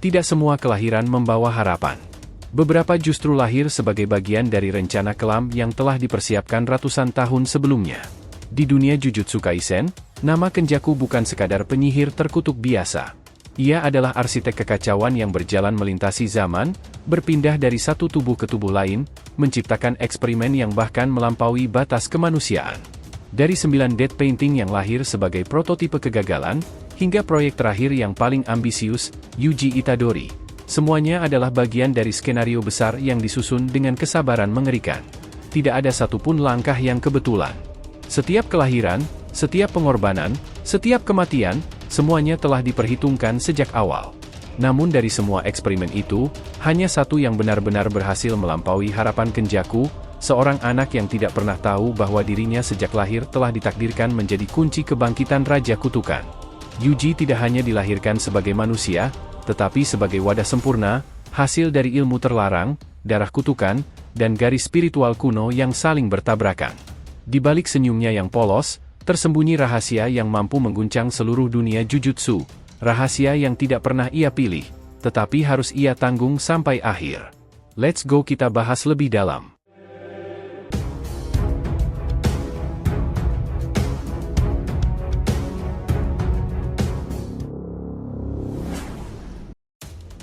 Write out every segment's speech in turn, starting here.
tidak semua kelahiran membawa harapan. Beberapa justru lahir sebagai bagian dari rencana kelam yang telah dipersiapkan ratusan tahun sebelumnya. Di dunia Jujutsu Kaisen, nama Kenjaku bukan sekadar penyihir terkutuk biasa. Ia adalah arsitek kekacauan yang berjalan melintasi zaman, berpindah dari satu tubuh ke tubuh lain, menciptakan eksperimen yang bahkan melampaui batas kemanusiaan. Dari 9 dead painting yang lahir sebagai prototipe kegagalan, hingga proyek terakhir yang paling ambisius, Yuji Itadori. Semuanya adalah bagian dari skenario besar yang disusun dengan kesabaran mengerikan. Tidak ada satupun langkah yang kebetulan. Setiap kelahiran, setiap pengorbanan, setiap kematian, semuanya telah diperhitungkan sejak awal. Namun dari semua eksperimen itu, hanya satu yang benar-benar berhasil melampaui harapan Kenjaku, seorang anak yang tidak pernah tahu bahwa dirinya sejak lahir telah ditakdirkan menjadi kunci kebangkitan Raja Kutukan. Yuji tidak hanya dilahirkan sebagai manusia, tetapi sebagai wadah sempurna, hasil dari ilmu terlarang, darah kutukan, dan garis spiritual kuno yang saling bertabrakan. Di balik senyumnya yang polos, tersembunyi rahasia yang mampu mengguncang seluruh dunia Jujutsu, rahasia yang tidak pernah ia pilih, tetapi harus ia tanggung sampai akhir. Let's go kita bahas lebih dalam.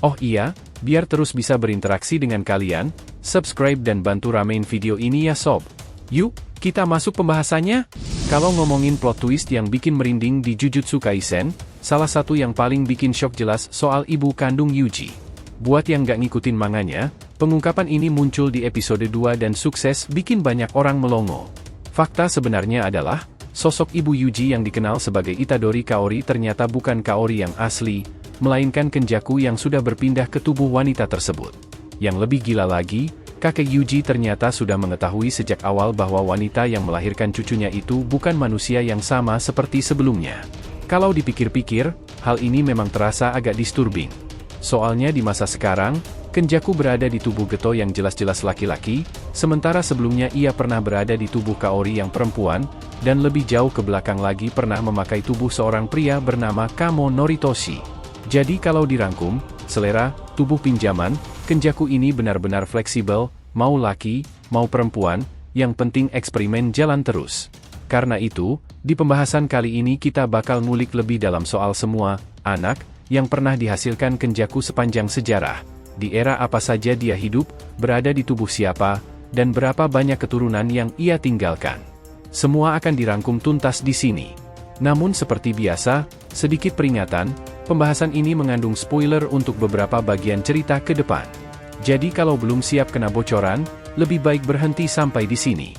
Oh iya, biar terus bisa berinteraksi dengan kalian, subscribe dan bantu ramein video ini ya sob. Yuk, kita masuk pembahasannya. Kalau ngomongin plot twist yang bikin merinding di Jujutsu Kaisen, salah satu yang paling bikin shock jelas soal ibu kandung Yuji. Buat yang gak ngikutin manganya, pengungkapan ini muncul di episode 2 dan sukses bikin banyak orang melongo. Fakta sebenarnya adalah, sosok ibu Yuji yang dikenal sebagai Itadori Kaori ternyata bukan Kaori yang asli, melainkan Kenjaku yang sudah berpindah ke tubuh wanita tersebut. Yang lebih gila lagi, kakek Yuji ternyata sudah mengetahui sejak awal bahwa wanita yang melahirkan cucunya itu bukan manusia yang sama seperti sebelumnya. Kalau dipikir-pikir, hal ini memang terasa agak disturbing. Soalnya di masa sekarang, Kenjaku berada di tubuh Geto yang jelas-jelas laki-laki, sementara sebelumnya ia pernah berada di tubuh Kaori yang perempuan, dan lebih jauh ke belakang lagi pernah memakai tubuh seorang pria bernama Kamo Noritoshi. Jadi kalau dirangkum, selera, tubuh pinjaman, Kenjaku ini benar-benar fleksibel, mau laki, mau perempuan, yang penting eksperimen jalan terus. Karena itu, di pembahasan kali ini kita bakal ngulik lebih dalam soal semua anak yang pernah dihasilkan Kenjaku sepanjang sejarah, di era apa saja dia hidup, berada di tubuh siapa, dan berapa banyak keturunan yang ia tinggalkan. Semua akan dirangkum tuntas di sini. Namun seperti biasa, sedikit peringatan, pembahasan ini mengandung spoiler untuk beberapa bagian cerita ke depan. Jadi kalau belum siap kena bocoran, lebih baik berhenti sampai di sini.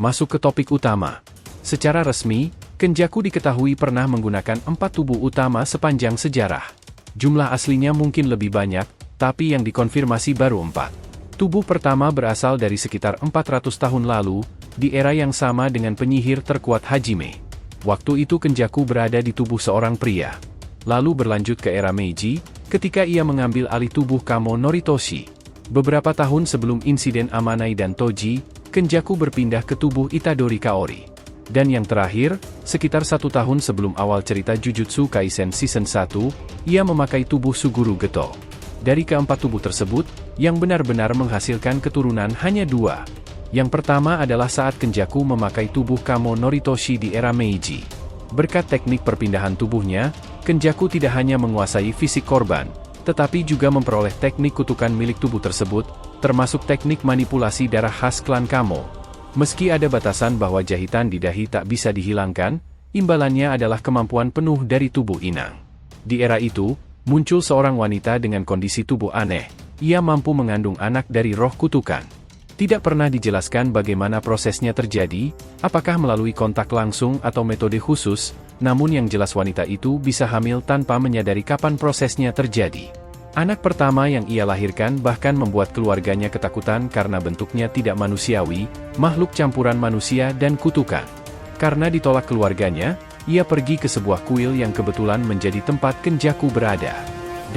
Masuk ke topik utama. Secara resmi, Kenjaku diketahui pernah menggunakan 4 tubuh utama sepanjang sejarah. Jumlah aslinya mungkin lebih banyak, tapi yang dikonfirmasi baru 4. Tubuh pertama berasal dari sekitar 400 tahun lalu, di era yang sama dengan penyihir terkuat Hajime. Waktu itu Kenjaku berada di tubuh seorang pria. Lalu berlanjut ke era Meiji, ketika ia mengambil alih tubuh Kamo Noritoshi. Beberapa tahun sebelum insiden Amanai dan Toji, Kenjaku berpindah ke tubuh Itadori Kaori. Dan yang terakhir, sekitar 1 tahun sebelum awal cerita Jujutsu Kaisen Season 1, ia memakai tubuh Suguru Geto. Dari keempat tubuh tersebut, yang benar-benar menghasilkan keturunan hanya 2. Yang pertama adalah saat Kenjaku memakai tubuh Kamo Noritoshi di era Meiji. Berkat teknik perpindahan tubuhnya, Kenjaku tidak hanya menguasai fisik korban, tetapi juga memperoleh teknik kutukan milik tubuh tersebut, termasuk teknik manipulasi darah khas klan Kamo. Meski ada batasan bahwa jahitan di dahi tak bisa dihilangkan, imbalannya adalah kemampuan penuh dari tubuh inang. Di era itu, muncul seorang wanita dengan kondisi tubuh aneh. Ia mampu mengandung anak dari roh kutukan. Tidak pernah dijelaskan bagaimana prosesnya terjadi, apakah melalui kontak langsung atau metode khusus, namun yang jelas wanita itu bisa hamil tanpa menyadari kapan prosesnya terjadi. Anak pertama yang ia lahirkan bahkan membuat keluarganya ketakutan karena bentuknya tidak manusiawi, makhluk campuran manusia dan kutukan. Karena ditolak keluarganya, ia pergi ke sebuah kuil yang kebetulan menjadi tempat Kenjaku berada.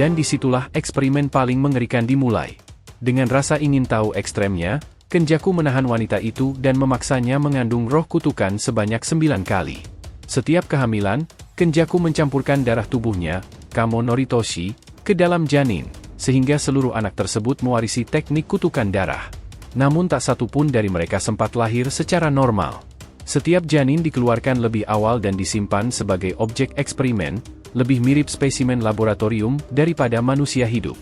Dan disitulah eksperimen paling mengerikan dimulai. Dengan rasa ingin tahu ekstremnya, Kenjaku menahan wanita itu dan memaksanya mengandung roh kutukan sebanyak 9 kali. Setiap kehamilan, Kenjaku mencampurkan darah tubuhnya, Kamo Noritoshi, ke dalam janin, sehingga seluruh anak tersebut mewarisi teknik kutukan darah. Namun tak satu pun dari mereka sempat lahir secara normal. Setiap janin dikeluarkan lebih awal dan disimpan sebagai objek eksperimen, lebih mirip spesimen laboratorium daripada manusia hidup.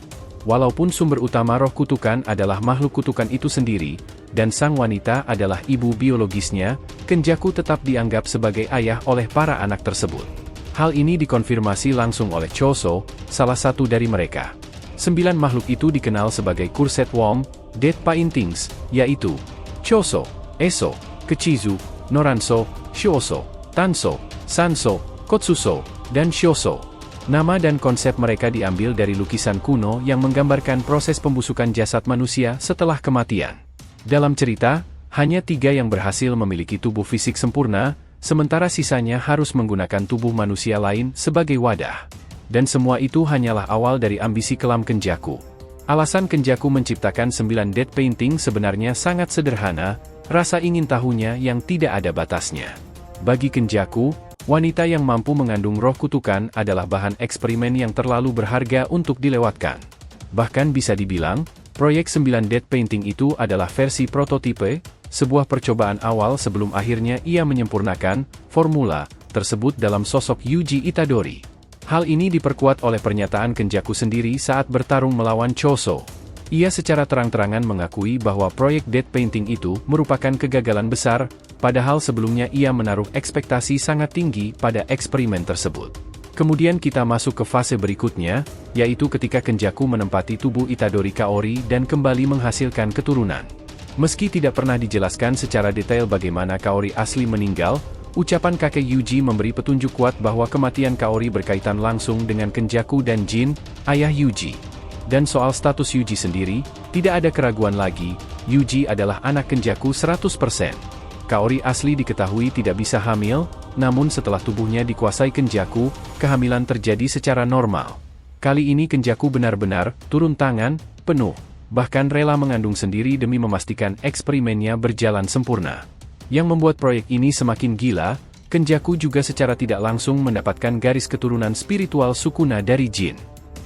Walaupun sumber utama roh kutukan adalah makhluk kutukan itu sendiri, dan sang wanita adalah ibu biologisnya, Kenjaku tetap dianggap sebagai ayah oleh para anak tersebut. Hal ini dikonfirmasi langsung oleh Choso, salah satu dari mereka. 9 makhluk itu dikenal sebagai Cursed Worm, Dead Paintings, yaitu Choso, Eso, Kechizu, Noranso, Shioso, Tanso, Sanso, Kotsuso, dan Shioso. Nama dan konsep mereka diambil dari lukisan kuno yang menggambarkan proses pembusukan jasad manusia setelah kematian. Dalam cerita, hanya 3 yang berhasil memiliki tubuh fisik sempurna, sementara sisanya harus menggunakan tubuh manusia lain sebagai wadah. Dan semua itu hanyalah awal dari ambisi kelam Kenjaku. Alasan Kenjaku menciptakan 9 dead painting sebenarnya sangat sederhana, rasa ingin tahunya yang tidak ada batasnya. Bagi Kenjaku, wanita yang mampu mengandung roh kutukan adalah bahan eksperimen yang terlalu berharga untuk dilewatkan. Bahkan bisa dibilang, proyek 9 dead painting itu adalah versi prototipe, sebuah percobaan awal sebelum akhirnya ia menyempurnakan formula tersebut dalam sosok Yuji Itadori. Hal ini diperkuat oleh pernyataan Kenjaku sendiri saat bertarung melawan Choso. Ia secara terang-terangan mengakui bahwa proyek dead painting itu merupakan kegagalan besar, padahal sebelumnya ia menaruh ekspektasi sangat tinggi pada eksperimen tersebut. Kemudian kita masuk ke fase berikutnya, yaitu ketika Kenjaku menempati tubuh Itadori Kaori dan kembali menghasilkan keturunan. Meski tidak pernah dijelaskan secara detail bagaimana Kaori asli meninggal, ucapan kakek Yuji memberi petunjuk kuat bahwa kematian Kaori berkaitan langsung dengan Kenjaku dan Jin, ayah Yuji. Dan soal status Yuji sendiri, tidak ada keraguan lagi, Yuji adalah anak Kenjaku 100%. Kaori asli diketahui tidak bisa hamil, namun setelah tubuhnya dikuasai Kenjaku, kehamilan terjadi secara normal. Kali ini Kenjaku benar-benar turun tangan, penuh, bahkan rela mengandung sendiri demi memastikan eksperimennya berjalan sempurna. Yang membuat proyek ini semakin gila, Kenjaku juga secara tidak langsung mendapatkan garis keturunan spiritual Sukuna dari Jin.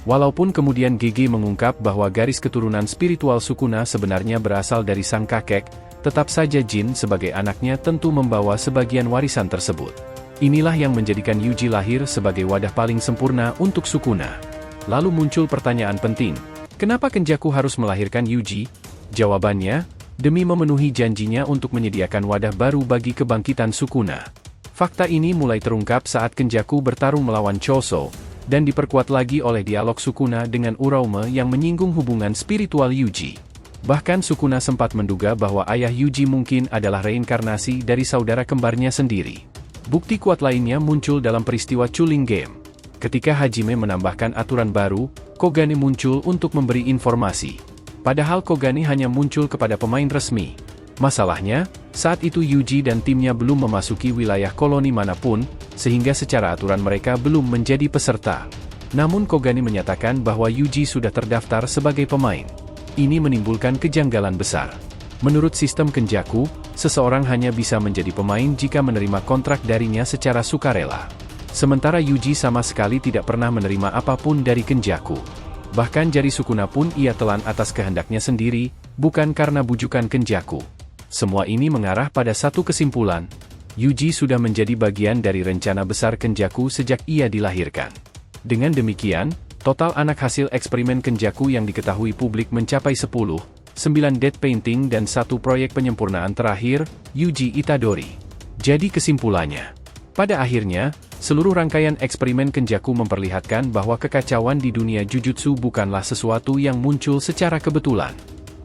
Walaupun kemudian GG mengungkap bahwa garis keturunan spiritual Sukuna sebenarnya berasal dari sang kakek, tetap saja Jin sebagai anaknya tentu membawa sebagian warisan tersebut. Inilah yang menjadikan Yuji lahir sebagai wadah paling sempurna untuk Sukuna. Lalu muncul pertanyaan penting, kenapa Kenjaku harus melahirkan Yuji? Jawabannya, demi memenuhi janjinya untuk menyediakan wadah baru bagi kebangkitan Sukuna. Fakta ini mulai terungkap saat Kenjaku bertarung melawan Choso, dan diperkuat lagi oleh dialog Sukuna dengan Uraume yang menyinggung hubungan spiritual Yuji. Bahkan Sukuna sempat menduga bahwa ayah Yuji mungkin adalah reinkarnasi dari saudara kembarnya sendiri. Bukti kuat lainnya muncul dalam peristiwa Chuling Game. Ketika Hajime menambahkan aturan baru, Kogane muncul untuk memberi informasi. Padahal Kogane hanya muncul kepada pemain resmi. Masalahnya, saat itu Yuji dan timnya belum memasuki wilayah koloni manapun, sehingga secara aturan mereka belum menjadi peserta. Namun Kogane menyatakan bahwa Yuji sudah terdaftar sebagai pemain. Ini menimbulkan kejanggalan besar. Menurut sistem Kenjaku, seseorang hanya bisa menjadi pemain jika menerima kontrak darinya secara sukarela. Sementara Yuji sama sekali tidak pernah menerima apapun dari Kenjaku. Bahkan jari Sukuna pun ia telan atas kehendaknya sendiri, bukan karena bujukan Kenjaku. Semua ini mengarah pada satu kesimpulan, Yuji sudah menjadi bagian dari rencana besar Kenjaku sejak ia dilahirkan. Dengan demikian, total anak hasil eksperimen Kenjaku yang diketahui publik mencapai 10, 9 dead painting dan 1 proyek penyempurnaan terakhir, Yuji Itadori. Jadi kesimpulannya, pada akhirnya, seluruh rangkaian eksperimen Kenjaku memperlihatkan bahwa kekacauan di dunia Jujutsu bukanlah sesuatu yang muncul secara kebetulan.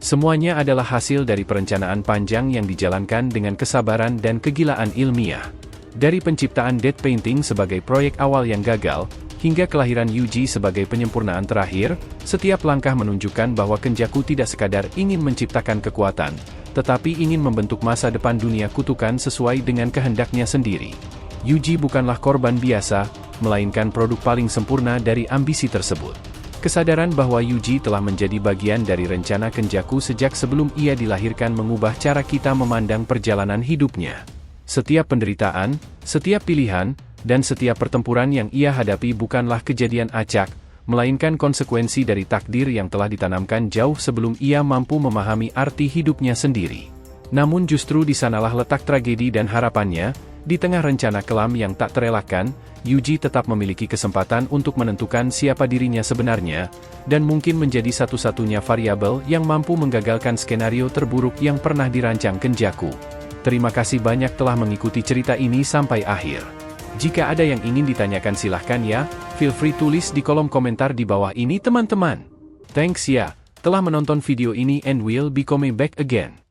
Semuanya adalah hasil dari perencanaan panjang yang dijalankan dengan kesabaran dan kegilaan ilmiah. Dari penciptaan dead painting sebagai proyek awal yang gagal, hingga kelahiran Yuji sebagai penyempurnaan terakhir, setiap langkah menunjukkan bahwa Kenjaku tidak sekadar ingin menciptakan kekuatan, tetapi ingin membentuk masa depan dunia kutukan sesuai dengan kehendaknya sendiri. Yuji bukanlah korban biasa, melainkan produk paling sempurna dari ambisi tersebut. Kesadaran bahwa Yuji telah menjadi bagian dari rencana Kenjaku sejak sebelum ia dilahirkan mengubah cara kita memandang perjalanan hidupnya. Setiap penderitaan, setiap pilihan, dan setiap pertempuran yang ia hadapi bukanlah kejadian acak, melainkan konsekuensi dari takdir yang telah ditanamkan jauh sebelum ia mampu memahami arti hidupnya sendiri. Namun justru di sanalah letak tragedi dan harapannya, di tengah rencana kelam yang tak terelakkan, Yuji tetap memiliki kesempatan untuk menentukan siapa dirinya sebenarnya, dan mungkin menjadi satu-satunya variabel yang mampu menggagalkan skenario terburuk yang pernah dirancang Kenjaku. Terima kasih banyak telah mengikuti cerita ini sampai akhir. Jika ada yang ingin ditanyakan silahkan ya, feel free tulis di kolom komentar di bawah ini teman-teman. Thanks ya, telah menonton video ini and we'll be coming back again.